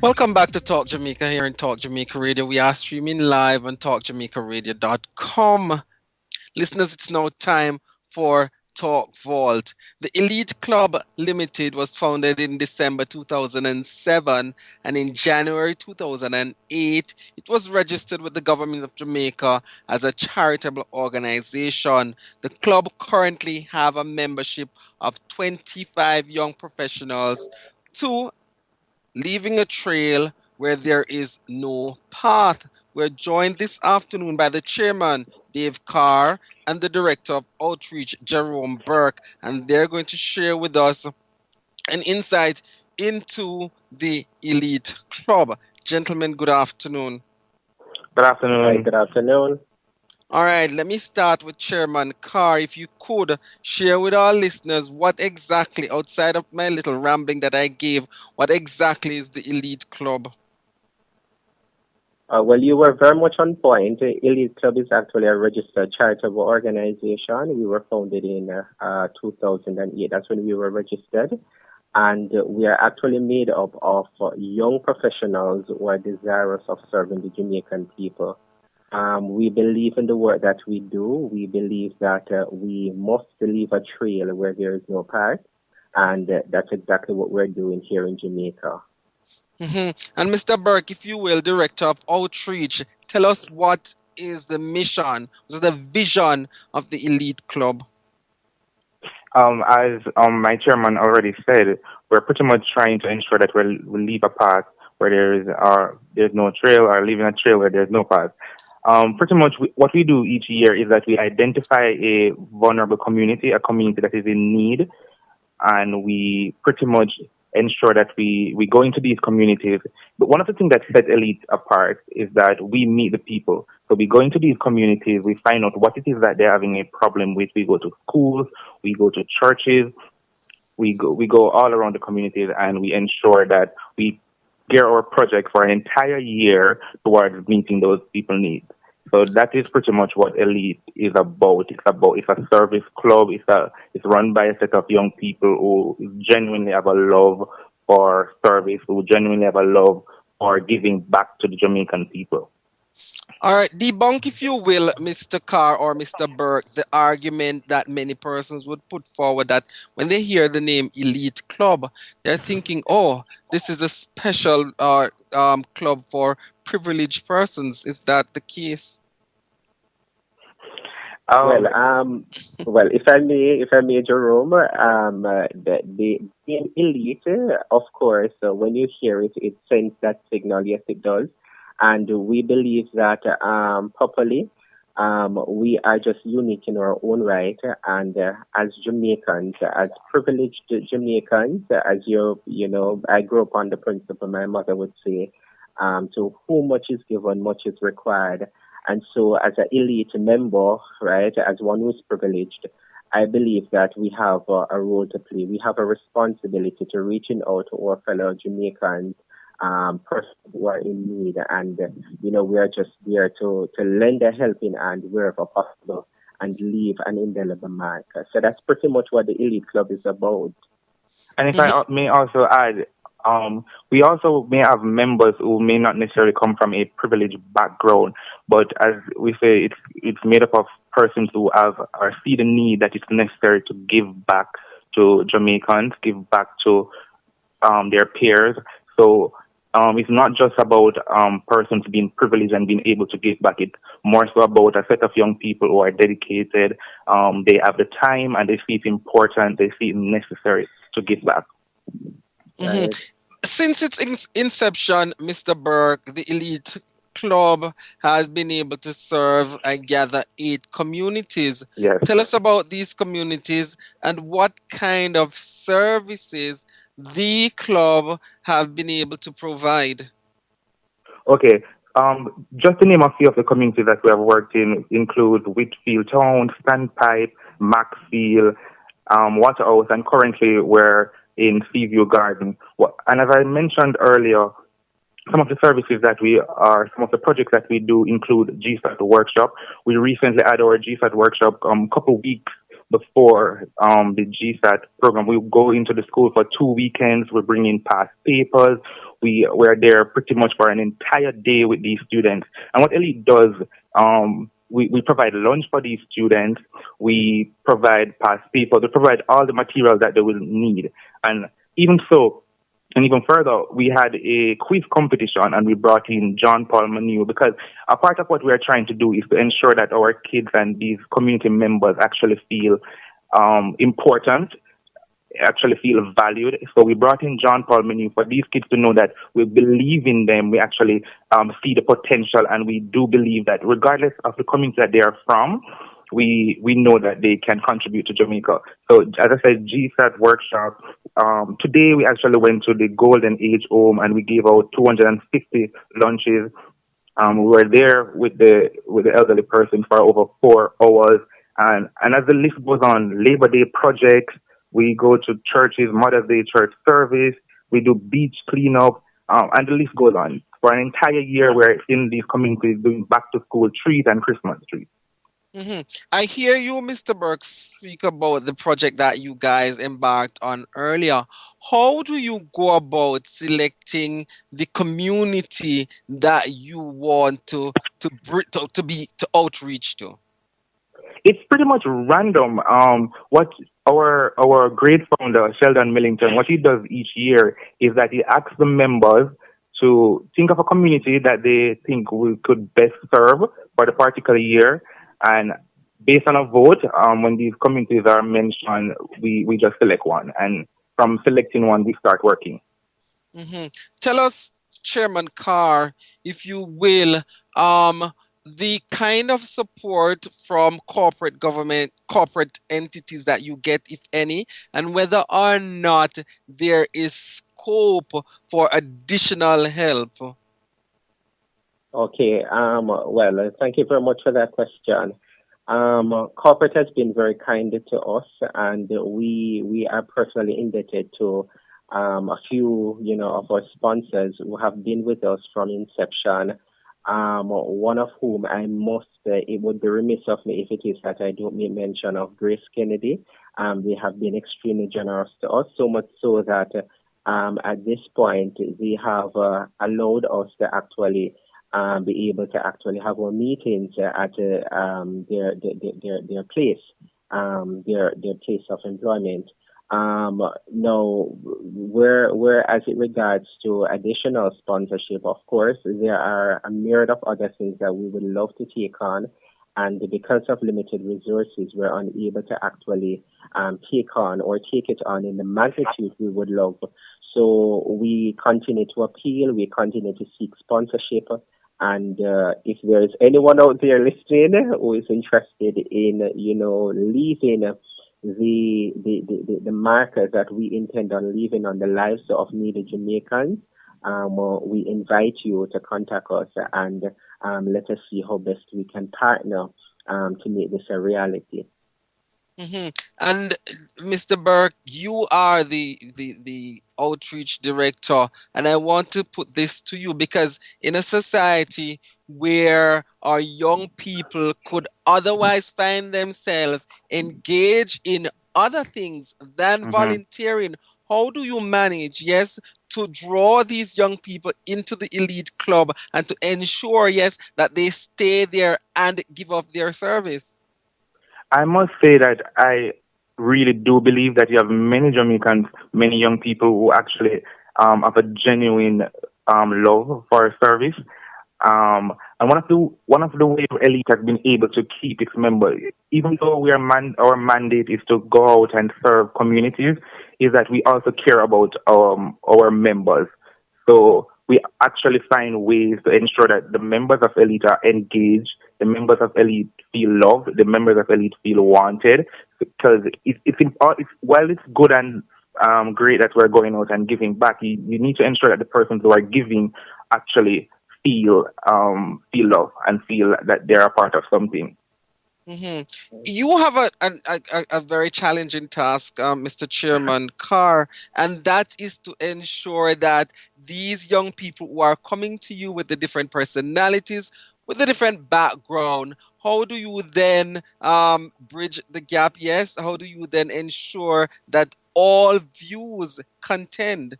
Welcome back to Talk Jamaica here in Talk Jamaica Radio. We are streaming live on talkjamaicaradio.com. Listeners, it's now time for Talk Vault. The Elite Club Limited was founded in December 2007, and in January 2008 it was registered with the government of Jamaica as a charitable organization. The club currently have a membership of 25 young professionals, two leaving a trail where there is no path. We're joined this afternoon by the chairman, Dave Kerr, and the director of outreach, Jerome Burke, and they're going to share with us an insight into the Elite Club. Gentlemen, good afternoon. Good Hi, afternoon. good afternoon. All right, let me start with Chairman Carr. If you could share with our listeners what exactly, outside of my little rambling that I gave, what exactly is the Elite Club? Well, you were very much on point. Elite Club is actually a registered charitable organization. We were founded in 2008. That's when we were registered. And we are actually made up of young professionals who are desirous of serving the Jamaican people. We believe in the work that we do. We believe that we must leave a trail where there is no path. And that's exactly what we're doing here in Jamaica. And Mr. Burke, if you will, Director of Outreach, tell us what is the mission, what is the vision of the Elite Club? As my chairman already said, we're pretty much trying to ensure that we'll leave a path where there's no trail, or leaving a trail where there's no path. Pretty much what we do each year is that we identify a vulnerable community, a community that is in need, and we pretty much ensure that we go into these communities. But one of the things that sets Elite apart is that we meet the people. So we go into these communities, we find out what it is that they're having a problem with. We go to schools, we go to churches, we go all around the communities, and we ensure that we gear our project for an entire year towards meeting those people needs. So that is pretty much what Elite is about. It's a service club. It's run by a set of young people who genuinely have a love for service, who genuinely have a love for giving back to the Jamaican people. All right, debunk, if you will, Mr. Carr or Mr. Burke, the argument that many persons would put forward that when they hear the name Elite Club, they're thinking, oh, this is a special club for privileged persons. Is that the case? Well, Um, if I may, Jerome, the name elite, of course, when you hear it, it sends that signal. Yes, it does, and we believe that properly, we are just unique in our own right, and as Jamaicans, as privileged Jamaicans, as I grew up on the principle. My mother would say, "To whom much is given, much is required." And so, as an elite member, right, as one who's privileged, I believe that we have a role to play. We have a responsibility to reaching out to our fellow Jamaicans, persons who are in need, and we are just there to lend a helping hand wherever possible and leave an indelible mark. So that's pretty much what the Elite Club is about. And if I may also add, we also may have members who may not necessarily come from a privileged background, but as we say, it's made up of persons who have or see the need that it's necessary to give back to Jamaicans, give back to their peers. So it's not just about persons being privileged and being able to give back. It's more so about a set of young people who are dedicated. They have the time and they see it important. They see it necessary to give back. Mhm. Right. Since its inception, Mr. Burke, the Elite Club has been able to serve, I gather, 8 communities. Yes. Tell us about these communities and what kind of services the club have been able to provide. Okay. Just to name a few of the communities that we have worked in include Whitfield Town, Standpipe, Maxfield, Waterhouse, and currently we're in Seaview Garden. And as I mentioned earlier, some of the projects that we do include GSAT workshop. We recently had our GSAT workshop a couple weeks before the GSAT program. We go into the school for 2 weekends. We bring in past papers. we're there pretty much for an entire day with these students. And what Elite does, we provide lunch for these students. We provide past papers. We provide all the materials that they will need. And even so, and even further, we had a quiz competition and we brought in John Paul Manu because a part of what we are trying to do is to ensure that our kids and these community members actually feel important, actually feel valued. So we brought in John Paul Menu for these kids to know that we believe in them. We actually see the potential, and we do believe that regardless of the community that they are from, we know that they can contribute to Jamaica. So as I said, GSAT workshop. Today we actually went to the Golden Age Home and we gave out 250 lunches. We were there with the elderly person for over 4 hours, and as the list goes on, Labor Day projects. We go to churches, Mother's Day church service. We do beach cleanup, and the list goes on. For an entire year, we're in these communities doing back to school treat and Christmas treat. I hear you, Mr. Burke, speak about the project that you guys embarked on earlier. How do you go about selecting the community that you want to outreach to? It's pretty much random. What our great founder Sheldon Millington, what he does each year is that he asks the members to think of a community that they think we could best serve for the particular year, and based on a vote, when these communities are mentioned, we just select one, and from selecting one, we start working. hmm Tell us, Chairman Carr, if you will, um, the kind of support from corporate government, corporate entities that you get, if any, and whether or not there is scope for additional help. Okay. Well, thank you very much for that question. Corporate has been very kind to us, and we are personally indebted to a few, of our sponsors who have been with us from inception. One of whom I must, it would be remiss of me if it is that I don't make mention of Grace Kennedy. They have been extremely generous to us, so much so that at this point they have allowed us to actually be able to actually have our meetings at their place, their place of employment. Now, where as it regards to additional sponsorship, of course, there are a myriad of other things that we would love to take on. And because of limited resources, we're unable to actually take on or take it on in the magnitude we would love. So we continue to appeal, we continue to seek sponsorship. And if there is anyone out there listening who is interested in, leaving the markers that we intend on leaving on the lives of needy Jamaicans, we invite you to contact us and let us see how best we can partner to make this a reality. hmm And Mr. Burke, you are the outreach director, and I want to put this to you because in a society where our young people could otherwise find themselves engaged in other things than Hmm. volunteering, how do you manage, yes, to draw these young people into the Elite Club and to ensure, yes, that they stay there and give up their service? I must say that I really do believe that you have many Jamaicans, many young people who actually have a genuine love for service. And one of the ways Elite has been able to keep its members, even though our mandate is to go out and serve communities, is that we also care about our members. So we actually find ways to ensure that the members of Elite are engaged, the members of Elite feel loved, the members of Elite feel wanted. Because while it's good and great that we're going out and giving back, you need to ensure that the persons who are giving actually feel love and feel that they're a part of something. hmm You have a very challenging task, Mr. Chairman Carr, and that is to ensure that these young people who are coming to you with the different personalities, with the different background, how do you then bridge the gap? Yes, how do you then ensure that all views contend?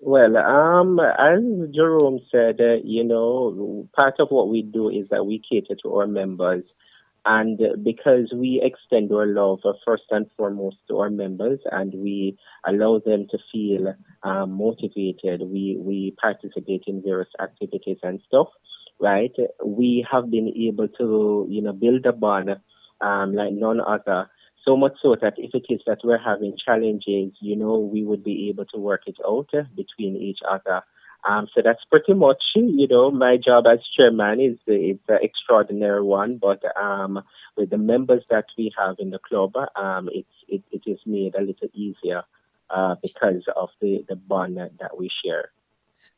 Well, as Jerome said, part of what we do is that we cater to our members. And because we extend our love first and foremost to our members and we allow them to feel motivated, we participate in various activities and stuff, right? We have been able to, build a bond like none other. So much so that if it is that we're having challenges, we would be able to work it out between each other. So that's pretty much, my job as chairman is it's an extraordinary one, but with the members that we have in the club, it is made a little easier because of the bond that we share.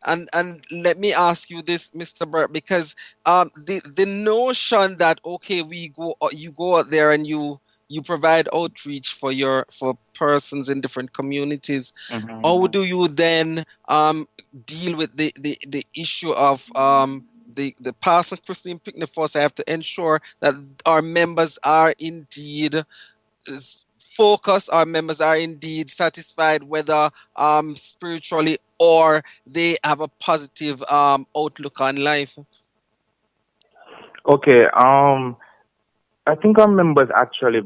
And let me ask you this, Mr. Burke, because the notion that okay, you go out there and you provide outreach for persons in different communities. How Mm-hmm. do you then deal with the issue of the Parson Christine picnic force? I have to ensure that our members are indeed focused, our members are indeed satisfied, whether spiritually or they have a positive outlook on life. Okay. I think our members actually,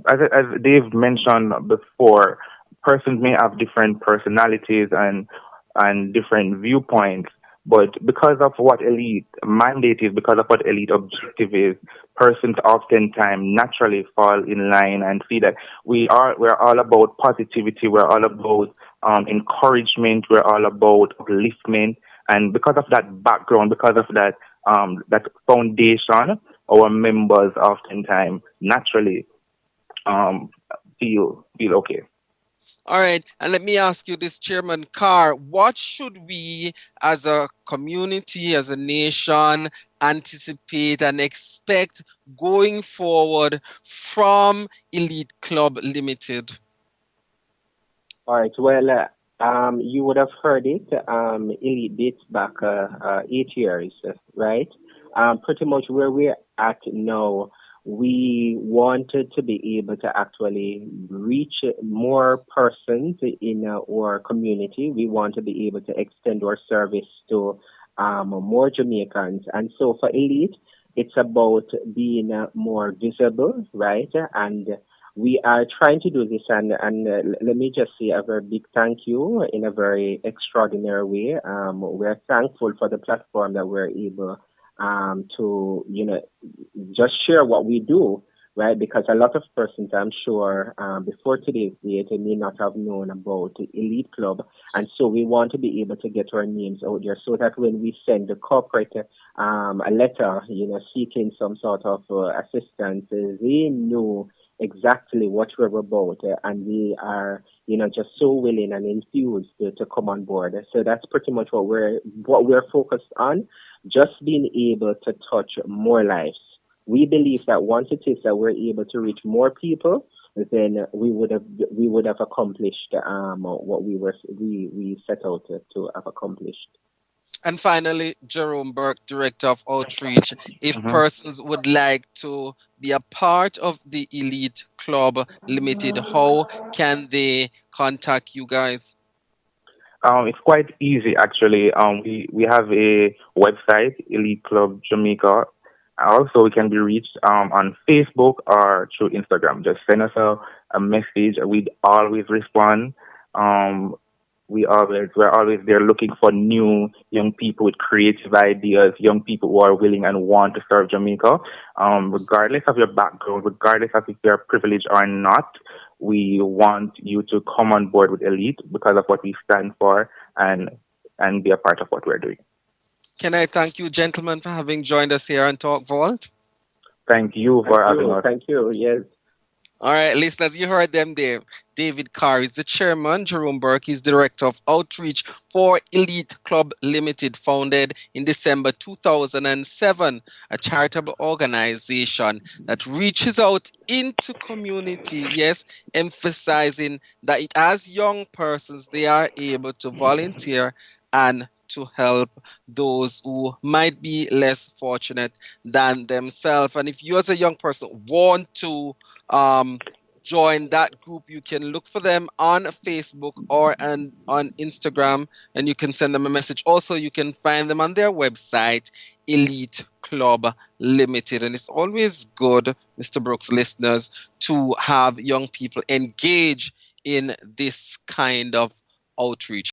as Dave mentioned before, persons may have different personalities and different viewpoints. But because of what elite mandate is, because of what elite objective is, persons oftentimes naturally fall in line and see that we're all about positivity, we're all about encouragement, we're all about upliftment, and because of that background, because of that foundation, our members oftentimes naturally um, feel okay. All right, and let me ask you this, Chairman Carr, what should we as a community, as a nation, anticipate and expect going forward from Elite Club Limited? All right. Well, you would have heard it. Elite dates back 8 years, right? Pretty much where we're at now, we wanted to be able to actually reach more persons in our community. We want to be able to extend our service to more Jamaicans. And so for Elite, it's about being more visible, right? And we are trying to do this, and let me just say a very big thank you in a very extraordinary way. We're thankful for the platform that we're able to, just share what we do, right? Because a lot of persons, I'm sure, before today's date, they may not have known about the Elite Club, and so we want to be able to get our names out there so that when we send the corporate a letter, seeking some sort of assistance, they know exactly what we're about, and we are, just so willing and enthused to come on board. So that's pretty much what we're focused on, just being able to touch more lives. We believe that once it is that we're able to reach more people, then we would have accomplished what we set out to have accomplished. And finally, Jerome Burke, Director of Outreach. If Hmm. persons would like to be a part of the Elite Club Limited, how can they contact you guys? It's quite easy actually. We have a website, Elite Club Jamaica. Also, we can be reached on Facebook or through Instagram. Just send us a message. We'd always respond. Um, we're always there looking for new young people with creative ideas, young people who are willing and want to serve Jamaica. Regardless of your background, regardless of if you're privileged or not, we want you to come on board with Elite because of what we stand for and be a part of what we're doing. Can I thank you, gentlemen, for having joined us here on Talk Vault? Thank you Thank for having you, us. thank you. Yes. All right, listeners, you heard them there. David Carr is the chairman. Jerome Burke is director of outreach for Elite Club Limited, founded in December 2007, a charitable organization that reaches out into community, yes, emphasizing that it as young persons, they are able to volunteer and to help those who might be less fortunate than themselves. And if you as a young person want to um, join that group. You can look for them on Facebook or on Instagram, and you can send them a message. Also, you can find them on their website, Elite Club Limited. And it's always good, Mr. Brooks listeners, to have young people engage in this kind of outreach.